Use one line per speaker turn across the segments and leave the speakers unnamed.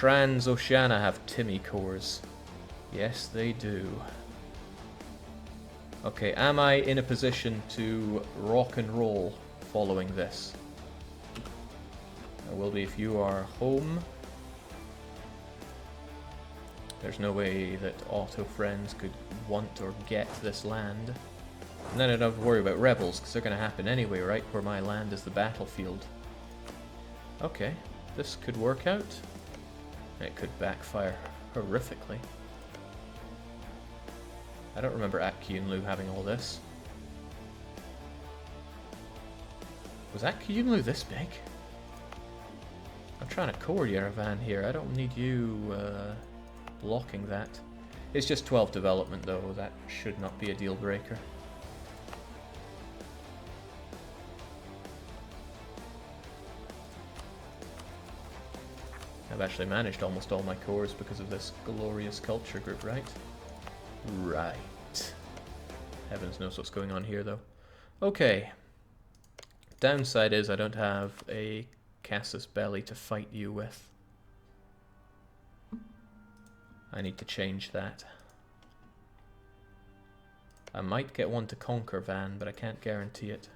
Transoceania have Timmy cores. Yes, they do. Okay, am I in a position to rock and roll following this? I will be if you are home. There's no way that Auto Friends could want or get this land. And then I don't have to worry about rebels, because they're going to happen anyway, right? Where my land is the battlefield. Okay, this could work out. It could backfire horrifically. I don't remember Akyunlu having all this. Was Akyunlu this big? I'm trying to core Yerevan here. I don't need you blocking that. It's just 12 development though. That should not be a deal breaker. I've actually managed almost all my cores because of this glorious culture group, right? Right. Heavens knows what's going on here, though. Okay. Downside is I don't have a Casus Belli to fight you with. I need to change that. I might get one to conquer Van, but I can't guarantee it.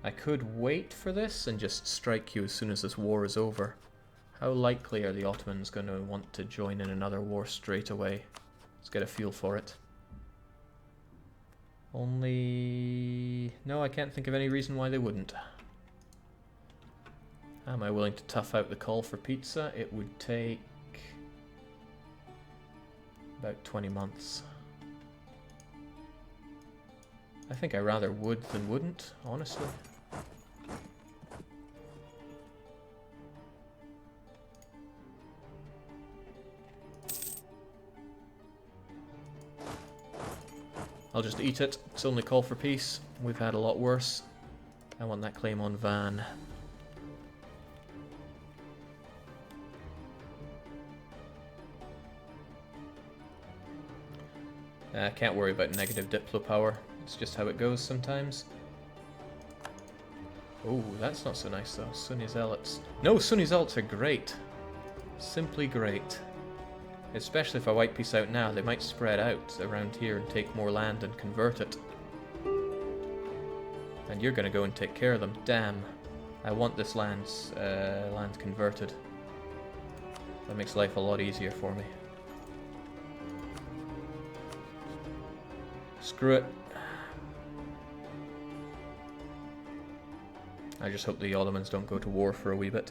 I could wait for this and just strike you as soon as this war is over. How likely are the Ottomans going to want to join in another war straight away? Let's get a feel for it. Only... no, I can't think of any reason why they wouldn't. Am I willing to tough out the call for pizza? It would take about 20 months. I think I rather would than wouldn't, honestly. I'll just eat it. It's only call for peace. We've had a lot worse. I want that claim on Van. Can't worry about negative Diplo power. It's just how it goes sometimes. Oh, that's not so nice though. Sunni Zealots. No, Sunni Zealots are great. Simply great. Especially if I white peace out now, they might spread out around here and take more land and convert it. And you're gonna go and take care of them. Damn. I want this land converted. That makes life a lot easier for me. Screw it. I just hope the Ottomans don't go to war for a wee bit.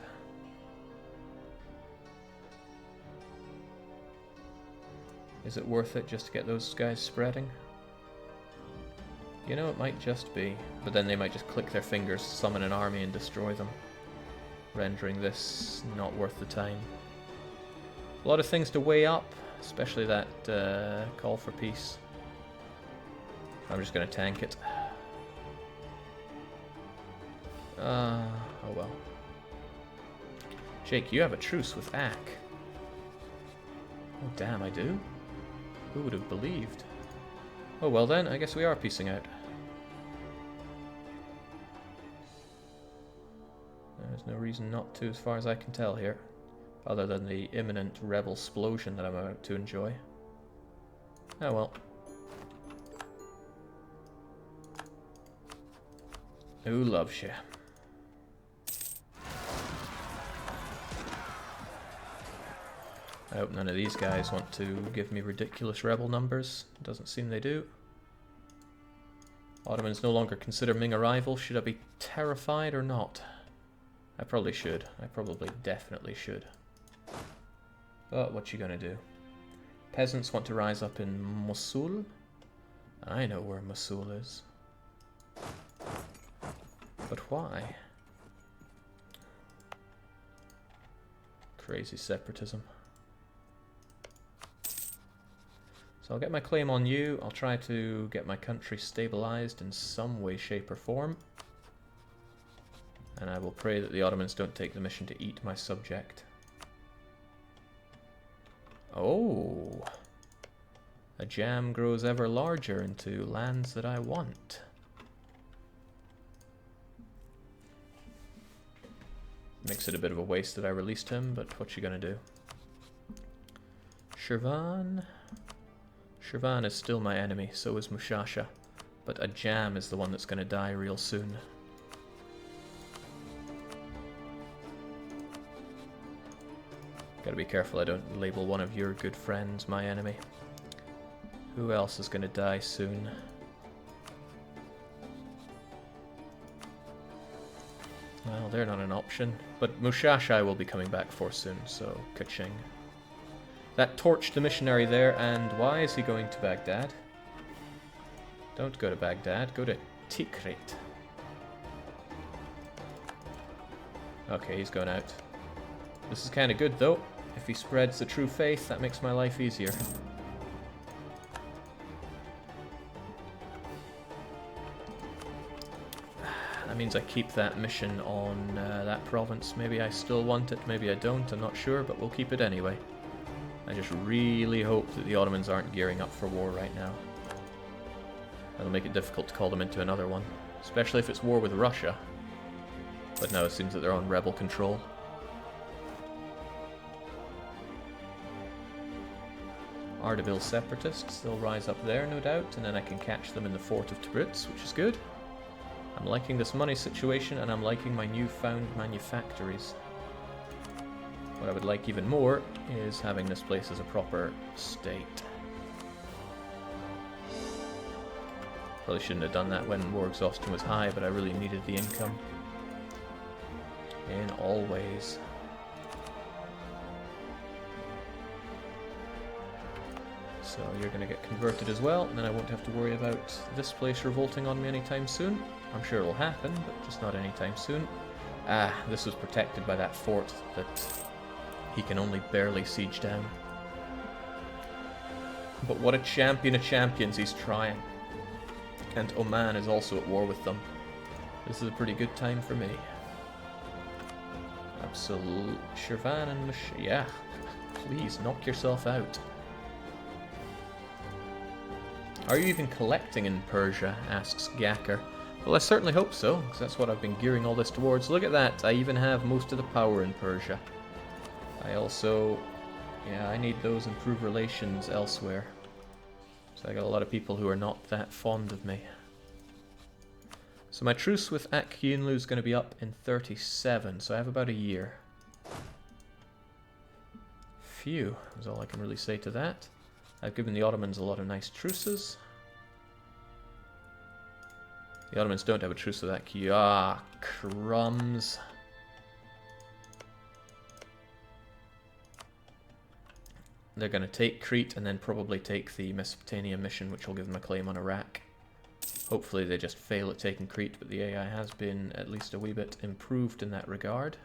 Is it worth it just to get those guys spreading? You know, it might just be. But then they might just click their fingers, summon an army and destroy them. Rendering this not worth the time. A lot of things to weigh up, especially that call for peace. I'm just going to tank it. Oh well. Jake, you have a truce with Ak. Oh damn, I do? Who would have believed? Oh well then, I guess we are piecing out. There's no reason not to as far as I can tell here. Other than the imminent rebel explosion that I'm about to enjoy. Oh well. Who loves you? I hope none of these guys want to give me ridiculous rebel numbers. Doesn't seem they do. Ottomans no longer consider Ming a rival. Should I be terrified or not? I probably should. I probably definitely should. But what you gonna do? Peasants want to rise up in Mosul? I know where Mosul is. But why? Crazy separatism. So I'll get my claim on you. I'll try to get my country stabilized in some way, shape, or form. And I will pray that the Ottomans don't take the mission to eat my subject. Oh! A jam grows ever larger into lands that I want. Makes it a bit of a waste that I released him, but what you gonna do? Shirvan? Shirvan is still my enemy, so is Mushasha. But Ajam is the one that's gonna die real soon. Gotta be careful I don't label one of your good friends my enemy. Who else is gonna die soon? Well, they're not an option. But Mushashai will be coming back for soon, so ka-ching. That torched the missionary there, and why is he going to Baghdad? Don't go to Baghdad, go to Tikrit. Okay, he's going out. This is kind of good, though. If he spreads the true faith, that makes my life easier. That means I keep that mission on that province. Maybe I still want it, maybe I don't, I'm not sure, but we'll keep it anyway. I just really hope that the Ottomans aren't gearing up for war right now. That'll make it difficult to call them into another one, especially if it's war with Russia. But no, it seems that they're on rebel control. Ardabil separatists, they'll rise up there no doubt, and then I can catch them in the fort of Tabriz, which is good. I'm liking this money situation, and I'm liking my newfound manufactories. What I would like even more is having this place as a proper state. Probably shouldn't have done that when war exhaustion was high, but I really needed the income. In all ways. So you're going to get converted as well, and then I won't have to worry about this place revolting on me anytime soon. I'm sure it will happen, but just not anytime soon. Ah, this was protected by that fort that he can only barely siege down. But what a champion of champions, he's trying. And Oman is also at war with them. This is a pretty good time for me. Absolute Shirvan and yeah, please knock yourself out. Are you even collecting in Persia? Asks Gacker. Well, I certainly hope so, because that's what I've been gearing all this towards. Look at that, I even have most of the power in Persia. I also, yeah, I need those improved relations elsewhere. So I got a lot of people who are not that fond of me. So my truce with Ak Yunlu is going to be up in 37, so I have about a year. Phew, is all I can really say to that. I've given the Ottomans a lot of nice truces. The Ottomans don't have a truce with that key. Ah, crumbs. They're going to take Crete and then probably take the Mesopotamia mission, which will give them a claim on Iraq. Hopefully they just fail at taking Crete, but the AI has been at least a wee bit improved in that regard.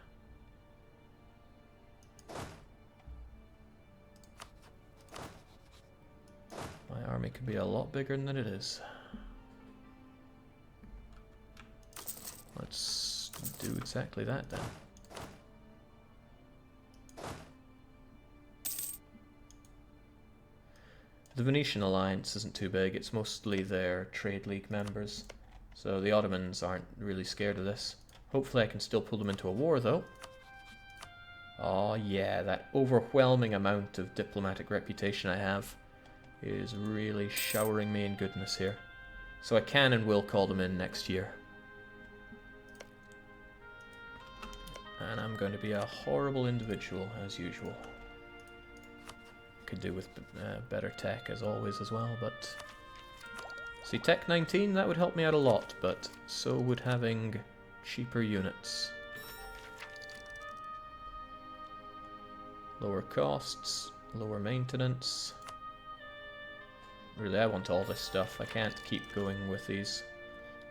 My army could be a lot bigger than it is. Let's do exactly that then. The Venetian alliance isn't too big, it's mostly their trade league members. So the Ottomans aren't really scared of this. Hopefully I can still pull them into a war though. Oh yeah, that overwhelming amount of diplomatic reputation I have is really showering me in goodness here. So I can and will call them in next year. And I'm going to be a horrible individual as usual. Could do with better tech as always as well, but see, Tech 19, that would help me out a lot, but so would having cheaper units. Lower costs, lower maintenance. Really, I want all this stuff. I can't keep going with these.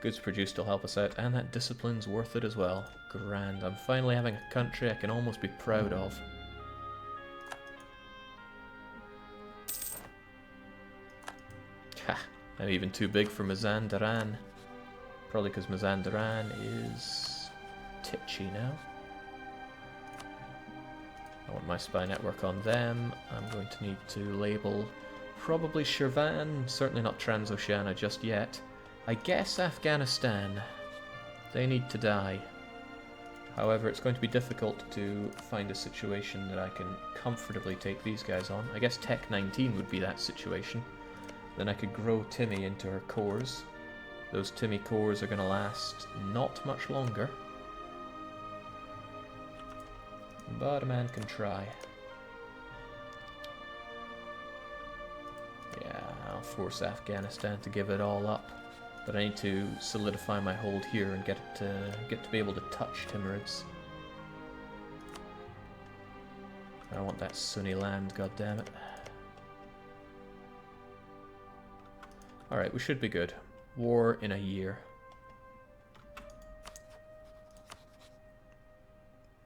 Goods produced will help us out, and that discipline's worth it as well. Grand. I'm finally having a country I can almost be proud of. Ha! I'm even too big for Mazandaran. Probably because Mazandaran is titchy now. I want my spy network on them. I'm going to need to label probably Shirvan, certainly not Transoceania just yet. I guess Afghanistan. They need to die. However, it's going to be difficult to find a situation that I can comfortably take these guys on. I guess Tech 19 would be that situation. Then I could grow Timmy into her cores. Those Timmy cores are going to last not much longer. But a man can try. Yeah, I'll force Afghanistan to give it all up. But I need to solidify my hold here and get to be able to touch Timurids. I want that Sunni land, goddammit. Alright, we should be good. War in a year.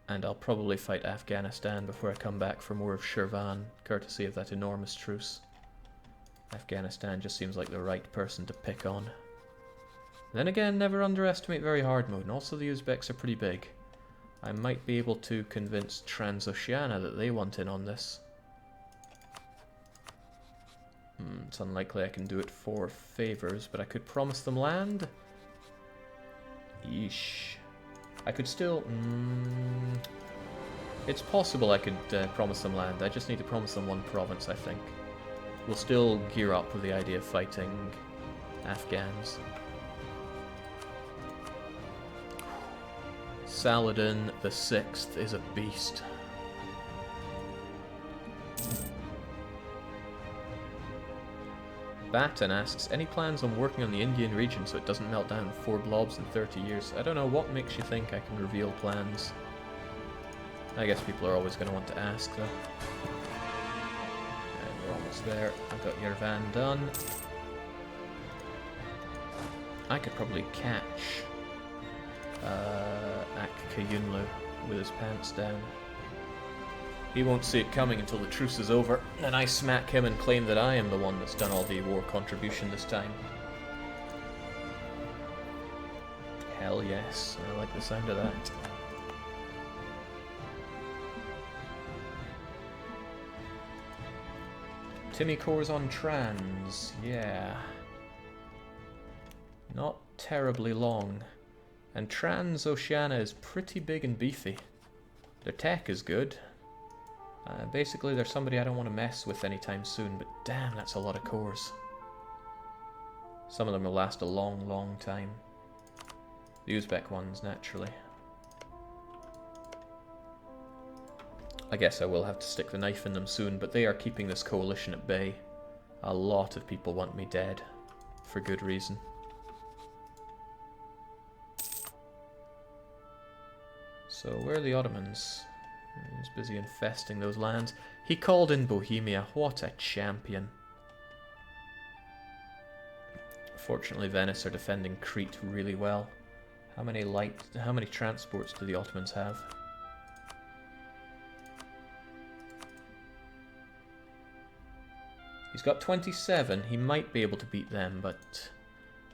And I'll probably fight Afghanistan before I come back for more of Shirvan, courtesy of that enormous truce. Afghanistan just seems like the right person to pick on. Then again, never underestimate very hard mode, and also the Uzbeks are pretty big. I might be able to convince Transoceania that they want in on this. It's unlikely I can do it for favors, but I could promise them land. Yeesh. I could still... It's possible I could promise them land. I just need to promise them one province, I think. We'll still gear up with the idea of fighting Afghans. Saladin the Sixth is a beast. Batten asks, any plans on working on the Indian region so it doesn't melt down 4 blobs in 30 years? I don't know, what makes you think I can reveal plans? I guess people are always going to want to ask, though. And we're almost there. I've got Yerevan done. I could probably catch Ak-Kayunlu with his pants down. He won't see it coming until the truce is over, and I smack him and claim that I am the one that's done all the war contribution this time. Hell yes, I like the sound of that. Timmy cores on Trans, yeah. Not terribly long. And Transoceania is pretty big and beefy. Their tech is good. Basically, they're somebody I don't want to mess with anytime soon, but damn, that's a lot of cores. Some of them will last a long, long time. The Uzbek ones, naturally. I guess I will have to stick the knife in them soon, but they are keeping this coalition at bay. A lot of people want me dead, for good reason. So, where are the Ottomans? He's busy infesting those lands. He called in Bohemia. What a champion. Fortunately, Venice are defending Crete really well. How many transports do the Ottomans have? He's got 27. He might be able to beat them, but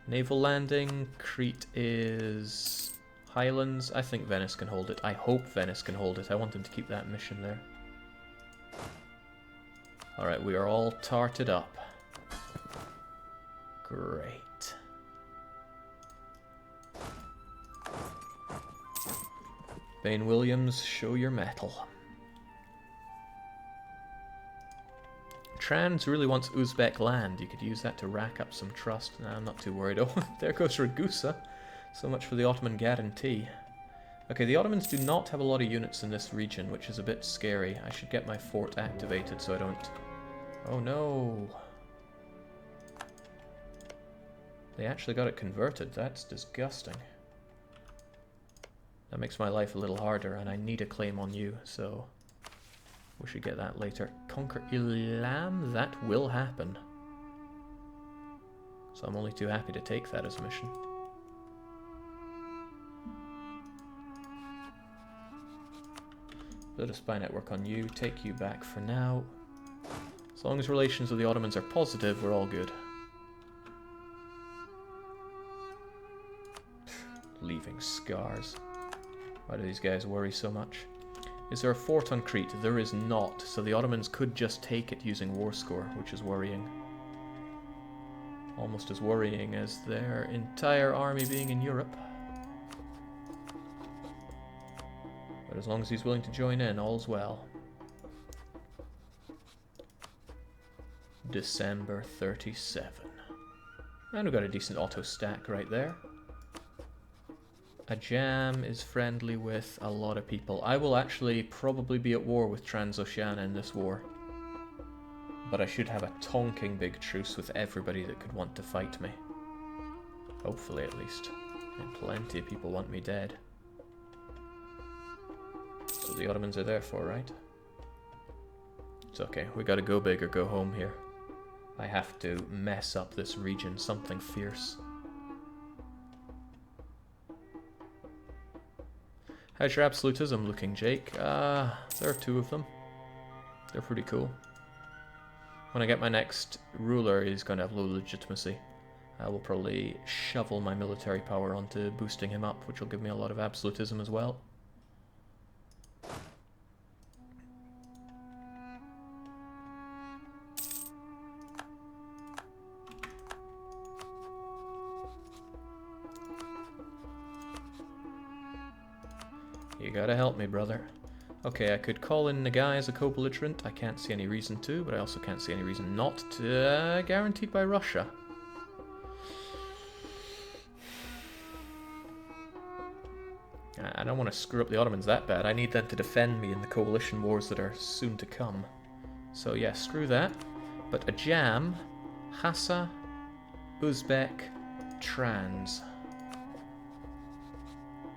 naval landing, Crete is Highlands. I think Venice can hold it. I hope Venice can hold it. I want him to keep that mission there. Alright, we are all tarted up. Great. Bain Williams, show your mettle. Trans really wants Uzbek land. You could use that to rack up some trust. Nah, I'm not too worried. Oh, there goes Ragusa. So much for the Ottoman guarantee. Okay, the Ottomans do not have a lot of units in this region, which is a bit scary. I should get my fort activated so I don't... Oh no! They actually got it converted. That's disgusting. That makes my life a little harder, and I need a claim on you, so... we should get that later. Conquer Ilam? That will happen. So I'm only too happy to take that as a mission. Build a spy network on you, take you back for now. As long as relations with the Ottomans are positive, we're all good. Leaving scars. Why do these guys worry so much? Is there a fort on Crete? There is not, so the Ottomans could just take it using war score, which is worrying. Almost as worrying as their entire army being in Europe. But as long as he's willing to join in, all's well. December 37. And we've got a decent auto stack right there. Ajam is friendly with a lot of people. I will actually probably be at war with Transoceania in this war. But I should have a tonking big truce with everybody that could want to fight me. Hopefully, at least. And plenty of people want me dead. So the Ottomans are there for, right? It's okay. We gotta go big or go home here. I have to mess up this region, something fierce. How's your absolutism looking, Jake? There are 2 of them. They're pretty cool. When I get my next ruler, he's going to have low legitimacy. I will probably shovel my military power onto boosting him up, which will give me a lot of absolutism as well. You gotta help me, brother. Okay, I could call in Nagai as a co-belligerent. I can't see any reason to, but I also can't see any reason not to. Guaranteed by Russia. I don't want to screw up the Ottomans that bad. I need them to defend me in the coalition wars that are soon to come. So yeah, screw that. But Ajam, Hassa, Uzbek, Trans.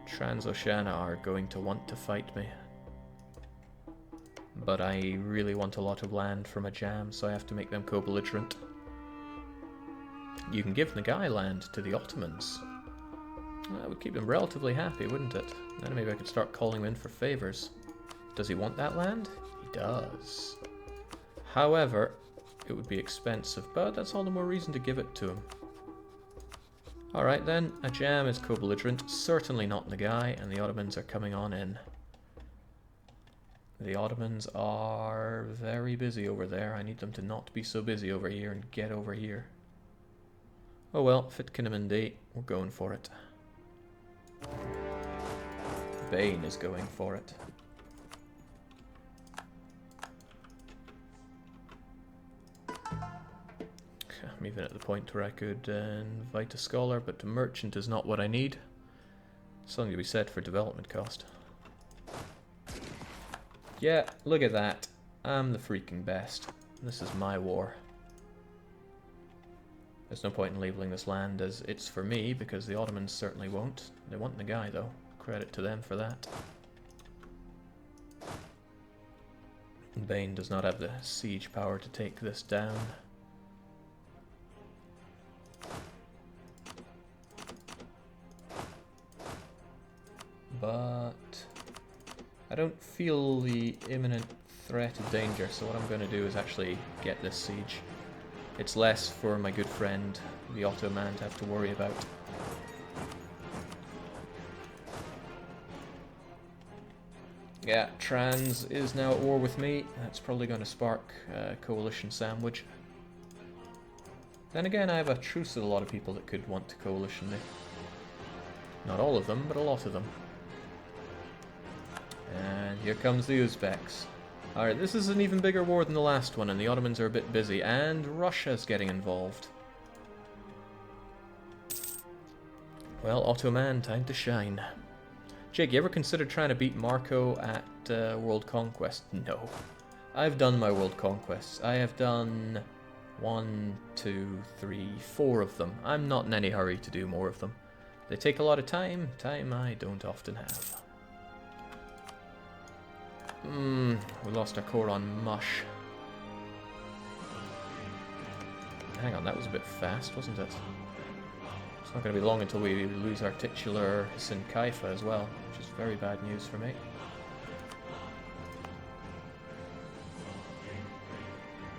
Transoceania are going to want to fight me. But I really want a lot of land from Ajam, so I have to make them co-belligerent. You can give Nagai land to the Ottomans. That would keep him relatively happy, wouldn't it? Then maybe I could start calling him in for favors. Does he want that land? He does. However, it would be expensive, but that's all the more reason to give it to him. Alright then, Ajam is co-belligerent, certainly not Nagai, and the Ottomans are coming on in. The Ottomans are very busy over there. I need them to not be so busy over here and get over here. Oh well, Fitkinamandi, we're going for it. Bane is going for it. I'm even at the point where I could invite a scholar, but the merchant is not what I need. Something to be said for development cost. Yeah, look at that. I'm the freaking best. This is my war. There's no point in labeling this land as it's for me, because the Ottomans certainly won't. They want the guy, though. Credit to them for that. Bane does not have the siege power to take this down. But I don't feel the imminent threat of danger, so what I'm going to do is actually get this siege. It's less for my good friend, the Ottoman, to have to worry about. Yeah, Trans is now at war with me. That's probably going to spark a coalition sandwich. Then again, I have a truce with a lot of people that could want to coalition me. Not all of them, but a lot of them. And here comes the Uzbeks. Alright, this is an even bigger war than the last one, and the Ottomans are a bit busy, and Russia's getting involved. Well, Ottoman, time to shine. Jake, you ever considered trying to beat Marco at World Conquest? No. I've done my World Conquests. I have done 1, 2, 3, 4 of them. I'm not in any hurry to do more of them. They take a lot of time I don't often have. We lost our core on Mush. Hang on, that was a bit fast, wasn't it? It's not going to be long until we lose our titular Sin Kaifa as well, which is very bad news for me.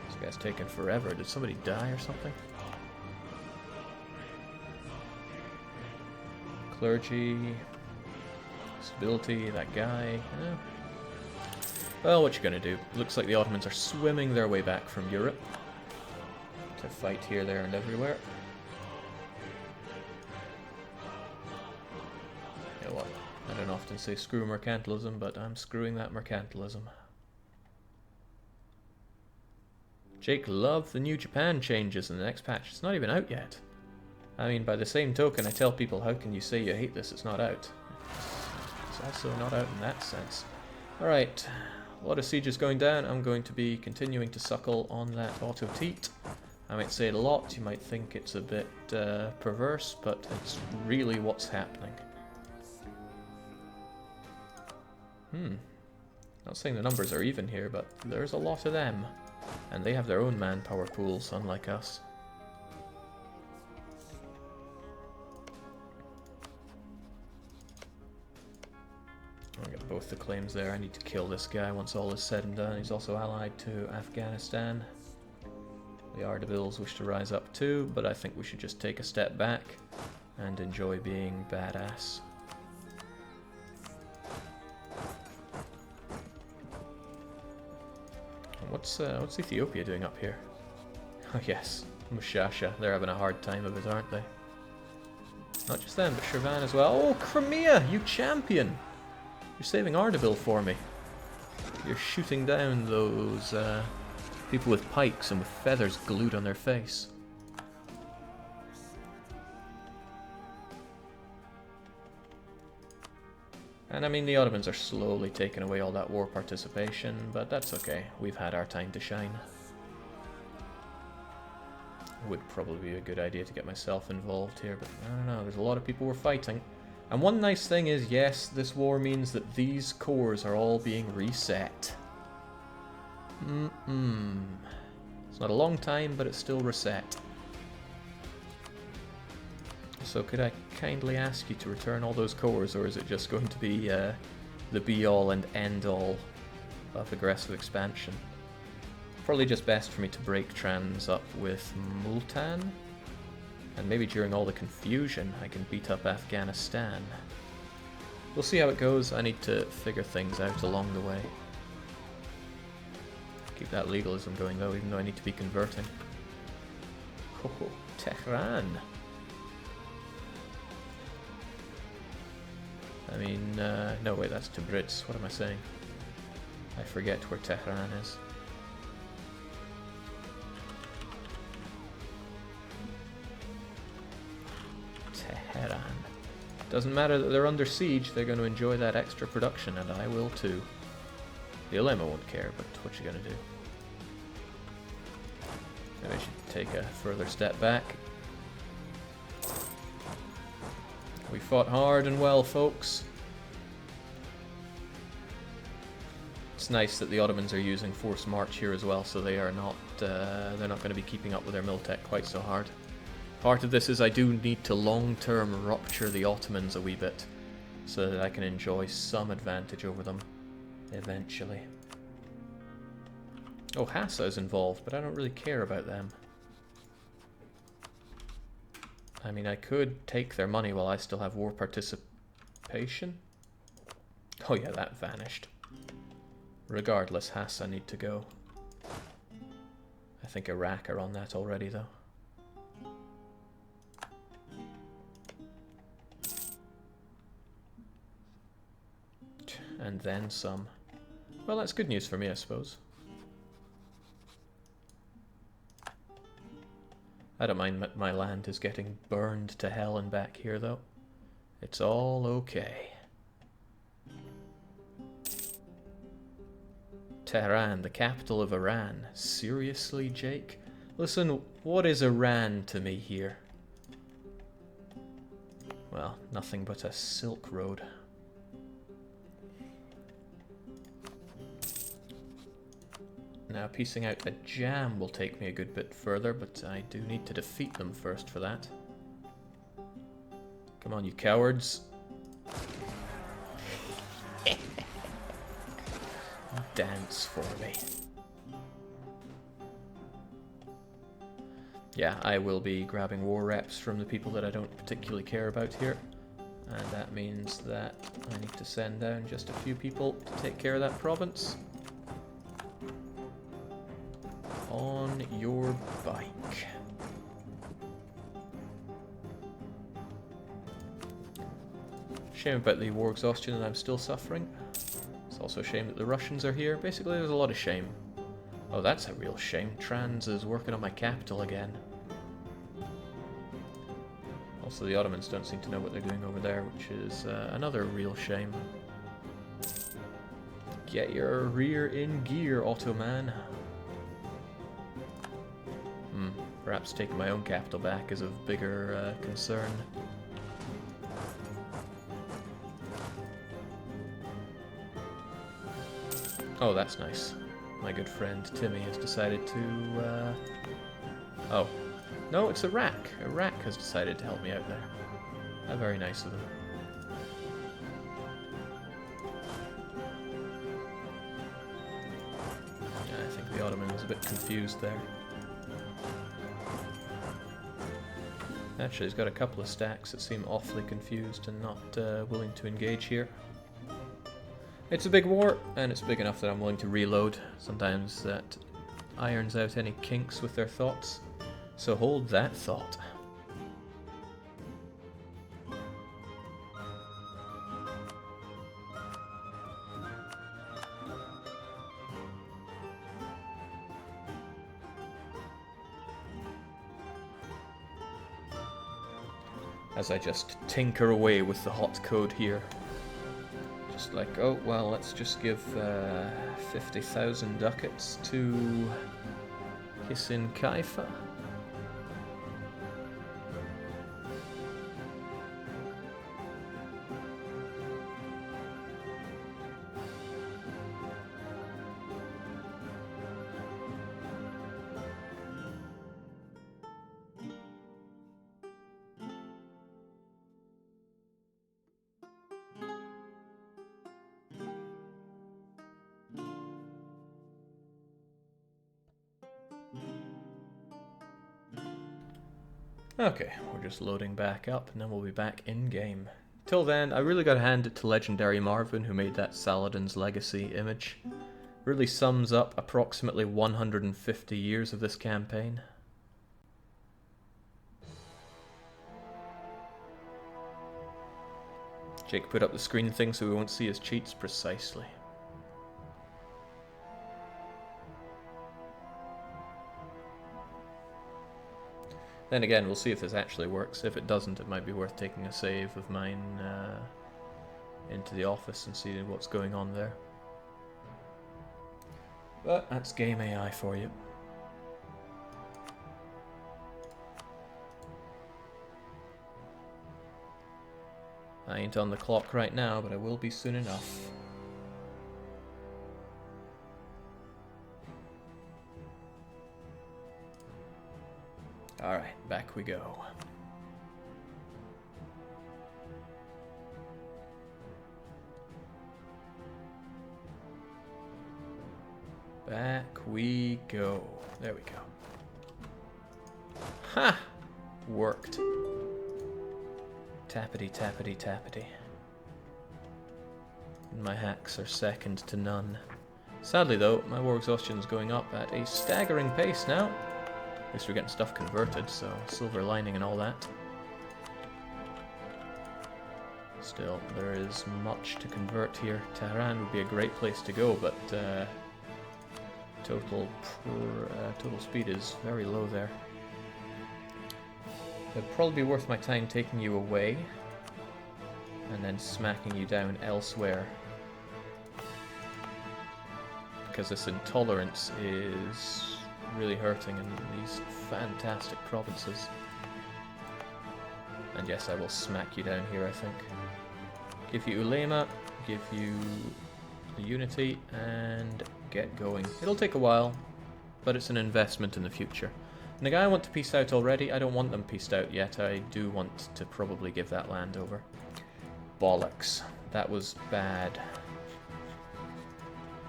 This guy's taken forever. Did somebody die or something? Clergy, stability, that guy. Yeah. Well, what you gonna do? Looks like the Ottomans are swimming their way back from Europe to fight here, there, and everywhere. You know what? I don't often often say screw mercantilism, but I'm screwing that mercantilism. Jake loved the new Japan changes in the next patch. It's not even out yet. I mean, by the same token, I tell people, how can you say you hate this? It's not out. It's also not out in that sense. Alright, a lot of sieges going down. I'm going to be continuing to suckle on that auto teat. I might say it a lot, you might think it's a bit perverse, but it's really what's happening. Not saying the numbers are even here, but there's a lot of them. And they have their own manpower pools, unlike us. I'll get both the claims there. I need to kill this guy once all is said and done. He's also allied to Afghanistan. The Ardabills wish to rise up too, but I think we should just take a step back and enjoy being badass. What's Ethiopia doing up here? Oh yes, Mushasha. They're having a hard time of it, aren't they? Not just them, but Shirvan as well. Oh, Crimea, you champion! You're saving Ardabil for me. You're shooting down those people with pikes and with feathers glued on their face. And I mean, the Ottomans are slowly taking away all that war participation, but that's okay. We've had our time to shine. Would probably be a good idea to get myself involved here, but I don't know. There's a lot of people we're fighting. And one nice thing is, yes, this war means that these cores are all being reset. It's not a long time, but it's still reset. So could I kindly ask you to return all those cores, or is it just going to be the be-all and end-all of aggressive expansion? Probably just best for me to break Trans up with Multan, and maybe during all the confusion I can beat up Afghanistan. We'll see how it goes. I need to figure things out along the way. Keep that legalism going though, even though I need to be converting. Oh, Tehran! I mean, no wait, that's Tabriz. What am I saying? I forget where Tehran is. Tehran. Doesn't matter that they're under siege, they're going to enjoy that extra production, and I will too. The Ulema won't care, but what you gonna do? Maybe I should take a further step back. We fought hard and well, folks. It's nice that the Ottomans are using forced march here as well, so they are not they're not going to be keeping up with their Miltech quite so hard. Part of this is I do need to long-term rupture the Ottomans a wee bit, so that I can enjoy some advantage over them eventually. Oh, Hassa is involved, but I don't really care about them. I mean, I could take their money while I still have war participation. Oh yeah, that vanished. Regardless, Hassa need to go. I think Iraq are on that already, though. And then some. Well, that's good news for me, I suppose. I don't mind my land is getting burned to hell and back here, though. It's all okay. Tehran, the capital of Iran. Seriously, Jake? Listen, what is Iran to me here? Well, nothing but a Silk Road. Now, piecing out a jam will take me a good bit further, but I do need to defeat them first for that. Come on, you cowards. Dance for me. Yeah, I will be grabbing war reps from the people that I don't particularly care about here. And that means that I need to send down just a few people to take care of that province. On your bike. Shame about the war exhaustion that I'm still suffering. It's also a shame that the Russians are here. Basically, there's a lot of shame. Oh, that's a real shame. Trans is working on my capital again. Also, the Ottomans don't seem to know what they're doing over there, which is another real shame. Get your rear in gear, Ottoman. Perhaps taking my own capital back is of bigger concern. Oh, that's nice. My good friend Timmy has decided to... Oh. No, it's Iraq. Iraq has decided to help me out there. How very nice of them. Yeah, I think the Ottoman was a bit confused there. Actually, he's got a couple of stacks that seem awfully confused and not willing to engage here. It's a big war, and it's big enough that I'm willing to reload. Sometimes that irons out any kinks with their thoughts. So hold that thought. As I just tinker away with the hot code here. Just like, oh, well, let's just give 50,000 ducats to Hissin Kaifa. Okay, we're just loading back up, and then we'll be back in-game. Till then, I really gotta hand it to Legendary Marvin, who made that Saladin's Legacy image. Really sums up approximately 150 years of this campaign. Jake put up the screen thing so we won't see his cheats precisely. Then again, we'll see if this actually works. If it doesn't, it might be worth taking a save of mine into the office and seeing what's going on there. But that's game AI for you. I ain't on the clock right now, but I will be soon enough. Alright, back we go. Back we go. There we go. Ha! Worked. Tappity, tappity, tappity. My hacks are second to none. Sadly though, my war exhaustion is going up at a staggering pace now. At least we're getting stuff converted, so silver lining and all that. Still, there is much to convert here. Tehran would be a great place to go, but total speed is very low there. It'd probably be worth my time taking you away and then smacking you down elsewhere, because this intolerance is really hurting in these fantastic provinces. And yes, I will smack you down here, I think. Give you Ulema, give you the Unity, and get going. It'll take a while, but it's an investment in the future. And the guy I want to peace out already, I don't want them pieced out yet. I do want to probably give that land over. Bollocks. That was bad.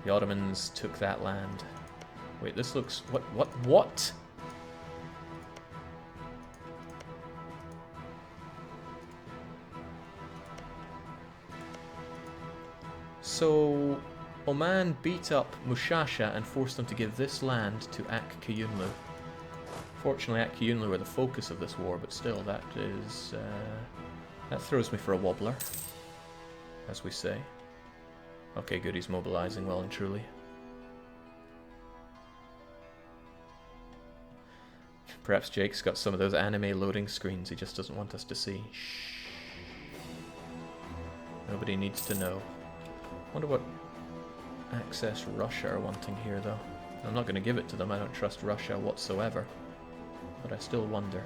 The Ottomans took that land. Wait, this looks... What? So, Oman beat up Mushasha and forced them to give this land to Ak-Kuyunlu. Fortunately, Ak-Kuyunlu are the focus of this war, but still, that is... that throws me for a wobbler. as we say. Okay, good, he's mobilizing well and truly. Perhaps Jake's got some of those anime loading screens he just doesn't want us to see. Shh. Nobody needs to know. Wonder what access Russia are wanting here, though. I'm not going to give it to them, I don't trust Russia whatsoever. But I still wonder.